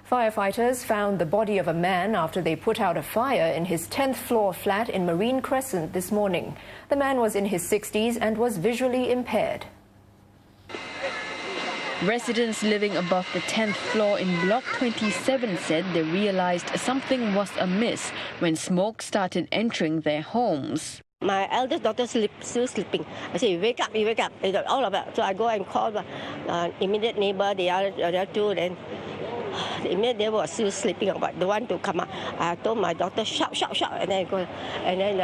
Firefighters found the body of a man after they put out a fire in his 10th floor flat in Marine Crescent this morning. The man was in his 60s and was visually impaired. Residents living above the 10th floor in Block 27 said they realized something was amiss when smoke started entering their homes. My eldest daughter still sleeping. I say, wake up, you wake up. They got all of it. So I go and call the immediate neighbor, the other two. Then the immediate neighbor was still sleeping, but the one to come up. I told my daughter, shout, shout, shout. And then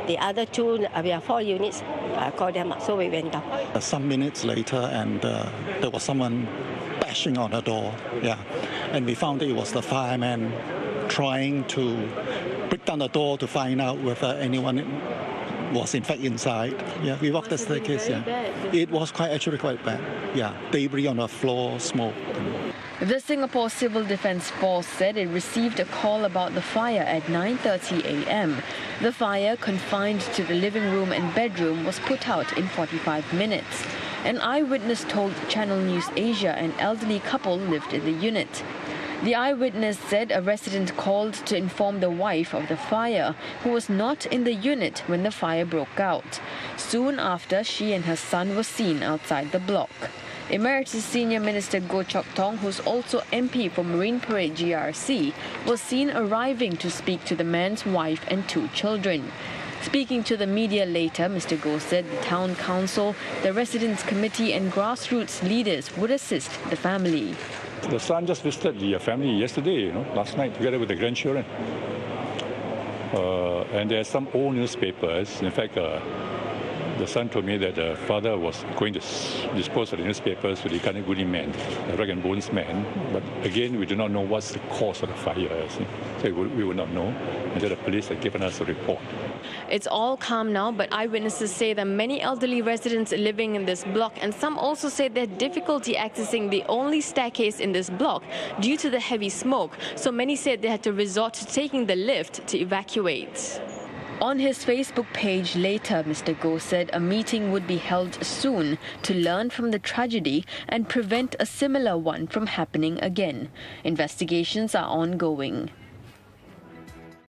the other two, we have 4 units. I called them up, so we went down. Some minutes later, and there was someone bashing on the door. Yeah, and we found it was the fireman trying to break down the door to find out whether anyone was in fact inside. Yeah, we walked the staircase. Yeah, it was actually quite bad. Yeah, debris on the floor, smoke. The Singapore Civil Defence Force said it received a call about the fire at 9:30 a.m. The fire, confined to the living room and bedroom, was put out in 45 minutes. An eyewitness told Channel NewsAsia an elderly couple lived in the unit. The eyewitness said a resident called to inform the wife of the fire, who was not in the unit when the fire broke out. Soon after, she and her son were seen outside the block. Emeritus Senior Minister Goh Chok Tong, who's also MP for Marine Parade GRC, was seen arriving to speak to the man's wife and 2 children. Speaking to the media later, Mr. Goh said the town council, the residents' committee and grassroots leaders would assist the family. The son just visited the family yesterday, last night, together with the grandchildren. And there are some old newspapers. In fact, the son told me that the father was going to dispose of the newspapers to the Kanaguri man, the rag and bones man. But again, we do not know what's the cause of the fire. So we will not know until the police have given us a report. It's all calm now, but eyewitnesses say that many elderly residents living in this block, and some also say they had difficulty accessing the only staircase in this block due to the heavy smoke. So many said they had to resort to taking the lift to evacuate. On his Facebook page later, Mr. Goh said a meeting would be held soon to learn from the tragedy and prevent a similar one from happening again. Investigations are ongoing.